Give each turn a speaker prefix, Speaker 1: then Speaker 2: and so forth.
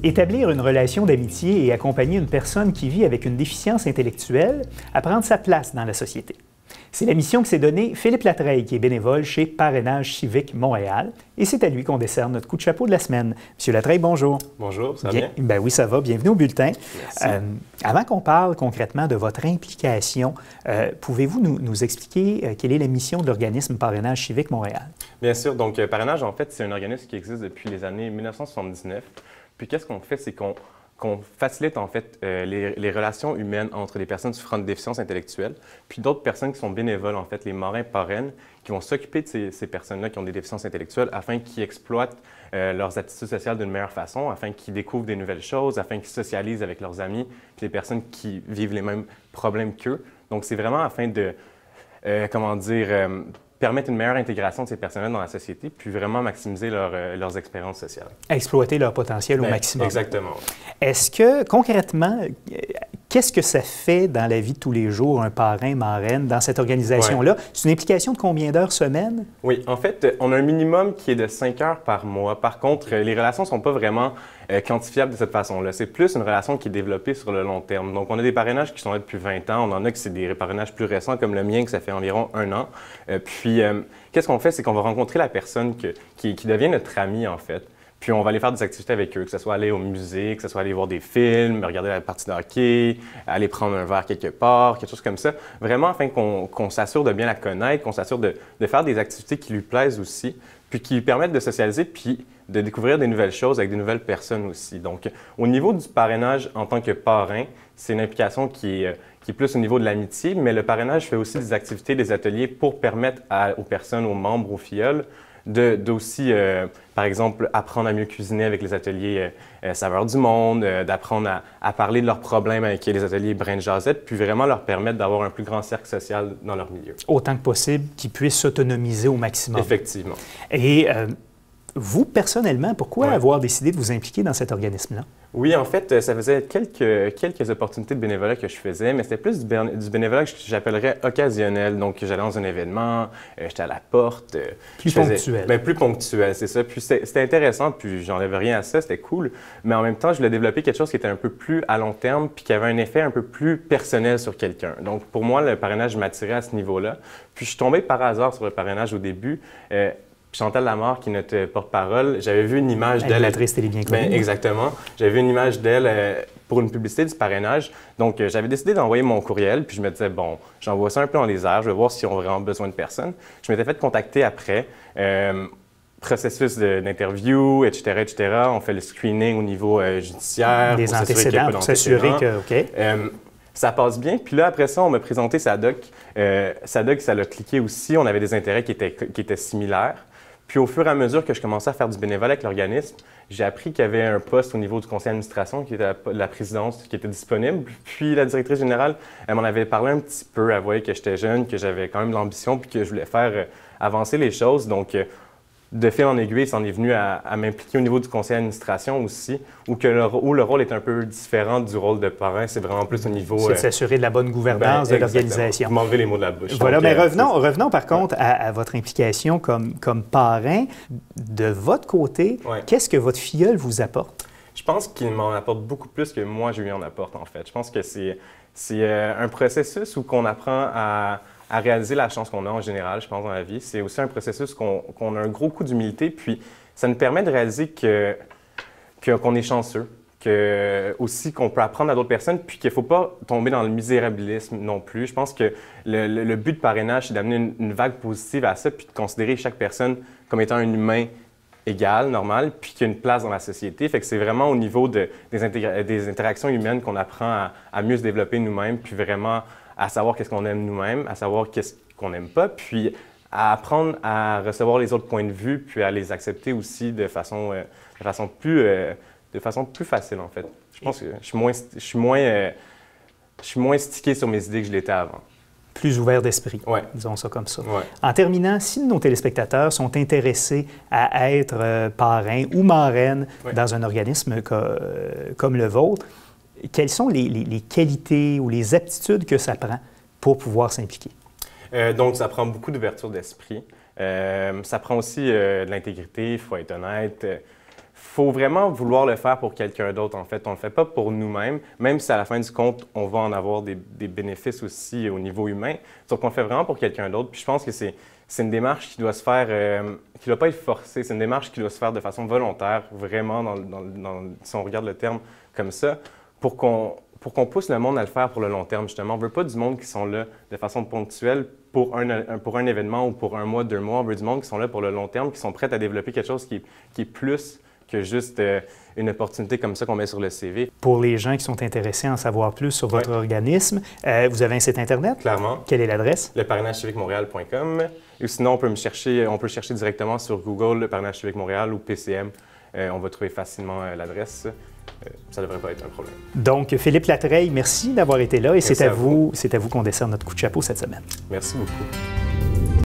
Speaker 1: Établir une relation d'amitié et accompagner une personne qui vit avec une déficience intellectuelle à prendre sa place dans la société. C'est la mission que s'est donnée Philippe Latreille, qui est bénévole chez Parrainage Civique Montréal. Et c'est à lui qu'on décerne notre coup de chapeau de la semaine. Monsieur Latreille, bonjour.
Speaker 2: Bonjour, ça va bien?
Speaker 1: Ben oui, ça va. Bienvenue au bulletin.
Speaker 2: Merci.
Speaker 1: Avant qu'on parle concrètement de votre implication, pouvez-vous nous expliquer quelle est la mission de l'organisme Parrainage Civique Montréal?
Speaker 2: Bien sûr. Donc, Parrainage, en fait, c'est un organisme qui existe depuis les années 1979. Puis, qu'est-ce qu'on fait? C'est qu'on facilite en fait les relations humaines entre les personnes souffrant de déficience intellectuelle, puis d'autres personnes qui sont bénévoles, en fait, les marrains parraines, qui vont s'occuper de ces personnes-là qui ont des déficiences intellectuelles afin qu'ils exploitent leurs attitudes sociales d'une meilleure façon, afin qu'ils découvrent des nouvelles choses, afin qu'ils socialisent avec leurs amis, puis les personnes qui vivent les mêmes problèmes qu'eux. Donc, c'est vraiment afin de, permettre une meilleure intégration de ces personnes-là dans la société, puis vraiment maximiser leurs expériences sociales.
Speaker 1: Exploiter leur potentiel au maximum.
Speaker 2: Exactement.
Speaker 1: Est-ce que, concrètement, qu'est-ce que ça fait dans la vie de tous les jours, un parrain, marraine, dans cette organisation-là? Ouais. C'est une implication de combien d'heures semaine?
Speaker 2: Oui, en fait, on a un minimum qui est de 5 heures par mois. Par contre, les relations ne sont pas vraiment quantifiables de cette façon-là. C'est plus une relation qui est développée sur le long terme. Donc, on a des parrainages qui sont là depuis 20 ans. On en a qui c'est des parrainages plus récents, comme le mien, que ça fait environ 1 an. Qu'est-ce qu'on fait? C'est qu'on va rencontrer la personne qui devient notre amie, en fait. Puis on va aller faire des activités avec eux, que ce soit aller au musée, que ce soit aller voir des films, regarder la partie de hockey, aller prendre un verre quelque part, quelque chose comme ça. Vraiment afin qu'on s'assure de bien la connaître, qu'on s'assure de faire des activités qui lui plaisent aussi, puis qui lui permettent de socialiser, puis de découvrir des nouvelles choses avec des nouvelles personnes aussi. Donc, au niveau du parrainage en tant que parrain, c'est une implication qui est plus au niveau de l'amitié, mais le parrainage fait aussi des activités, des ateliers pour permettre aux personnes, aux membres, aux filleuls, d'aussi, par exemple, apprendre à mieux cuisiner avec les ateliers Saveurs du Monde, d'apprendre à parler de leurs problèmes avec les ateliers Brin de Jazette, puis vraiment leur permettre d'avoir un plus grand cercle social dans leur milieu.
Speaker 1: Autant que possible, qu'ils puissent s'autonomiser au maximum.
Speaker 2: Effectivement.
Speaker 1: Et vous, personnellement, pourquoi avoir décidé de vous impliquer dans cet organisme-là?
Speaker 2: Oui, en fait, ça faisait quelques opportunités de bénévolat que je faisais, mais c'était plus du bénévolat que j'appellerais occasionnel. Donc, j'allais dans un événement, j'étais à la porte.
Speaker 1: Plus ponctuel.
Speaker 2: Bien, plus ponctuel, c'est ça. Puis c'était intéressant, puis j'enlève rien à ça, c'était cool. Mais en même temps, je voulais développer quelque chose qui était un peu plus à long terme, puis qui avait un effet un peu plus personnel sur quelqu'un. Donc, pour moi, le parrainage m'attirait à ce niveau-là. Puis, je suis tombé par hasard sur le parrainage au début. Chantal Lamarre, qui est notre porte-parole, j'avais vu une image d'elle.
Speaker 1: Animatrice télé bien connue.
Speaker 2: Exactement. J'avais vu une image d'elle pour une publicité du parrainage. Donc, j'avais décidé d'envoyer mon courriel, puis je me disais, bon, j'envoie ça un peu dans les airs, je vais voir s'ils ont vraiment besoin de personnes. Je m'étais fait contacter après. Processus d'interview, etc., etc. On fait le screening au niveau judiciaire.
Speaker 1: Des antécédents pour s'assurer que, OK.
Speaker 2: Ça passe bien. Puis là, après ça, on m'a présenté SADOC. SADOC, ça l'a cliqué aussi. On avait des intérêts qui étaient similaires. Puis au fur et à mesure que je commençais à faire du bénévolat avec l'organisme, j'ai appris qu'il y avait un poste au niveau du conseil d'administration, qui était la présidence, qui était disponible. Puis la directrice générale, elle m'en avait parlé un petit peu. Elle voyait que j'étais jeune, que j'avais quand même de l'ambition, puis que je voulais faire avancer les choses. Donc, de fil en aiguille, ça en est venu à m'impliquer au niveau du conseil d'administration aussi, où le rôle est un peu différent du rôle de parrain. C'est vraiment plus au niveau...
Speaker 1: C'est de s'assurer de la bonne gouvernance de l'organisation.
Speaker 2: Vous m'enlevez les mots de la bouche.
Speaker 1: Voilà, donc, mais revenons par contre à votre implication comme parrain. De votre côté, qu'est-ce que votre filleul vous apporte?
Speaker 2: Je pense qu'il m'en apporte beaucoup plus que moi, je lui en apporte, en fait. Je pense que c'est un processus où qu'on apprend à réaliser la chance qu'on a en général, je pense, dans la vie. C'est aussi un processus qu'on a un gros coup d'humilité, puis ça nous permet de réaliser qu'on est chanceux, qu'on peut apprendre à d'autres personnes, puis qu'il ne faut pas tomber dans le misérabilisme non plus. Je pense que le but de parrainage, c'est d'amener une vague positive à ça, puis de considérer chaque personne comme étant un humain égal, normal, puis qui a une place dans la société. Fait que c'est vraiment au niveau des interactions humaines qu'on apprend à mieux se développer nous-mêmes, puis vraiment à savoir qu'est-ce qu'on aime nous-mêmes, à savoir qu'est-ce qu'on n'aime pas, puis à apprendre à recevoir les autres points de vue, puis à les accepter aussi de façon plus facile, en fait. Je pense que je suis moins stické sur mes idées que je l'étais avant.
Speaker 1: Plus ouvert d'esprit, disons ça comme ça. En terminant, si nos téléspectateurs sont intéressés à être parrain ou marraine dans un organisme comme le vôtre, quelles sont les qualités ou les aptitudes que ça prend pour pouvoir s'impliquer?
Speaker 2: Donc, ça prend beaucoup d'ouverture d'esprit. Ça prend aussi de l'intégrité, il faut être honnête. faut vraiment vouloir le faire pour quelqu'un d'autre, en fait. On ne le fait pas pour nous-mêmes, même si à la fin du compte, on va en avoir des bénéfices aussi au niveau humain. Donc, on le fait vraiment pour quelqu'un d'autre. Puis je pense que c'est une démarche qui doit se faire, qui ne doit pas être forcée. C'est une démarche qui doit se faire de façon volontaire, vraiment, si on regarde le terme comme ça, pour qu'on pousse le monde à le faire pour le long terme, justement. On ne veut pas du monde qui sont là de façon ponctuelle pour un événement ou pour 1 mois, 2 mois. On veut du monde qui sont là pour le long terme, qui sont prêts à développer quelque chose qui est plus que juste une opportunité comme ça qu'on met sur le CV.
Speaker 1: Pour les gens qui sont intéressés à en savoir plus sur votre organisme, vous avez un site Internet?
Speaker 2: Clairement.
Speaker 1: Quelle est l'adresse?
Speaker 2: Le parrainageciviquemontréal.com. Ou sinon, on peut chercher directement sur Google, le Parrainage Civique Montréal ou PCM. On va trouver facilement l'adresse. Ça ne devrait pas être un problème.
Speaker 1: Donc, Philippe Latreille, merci d'avoir été là et
Speaker 2: c'est à vous
Speaker 1: qu'on décerne notre coup de chapeau cette semaine.
Speaker 2: Merci beaucoup.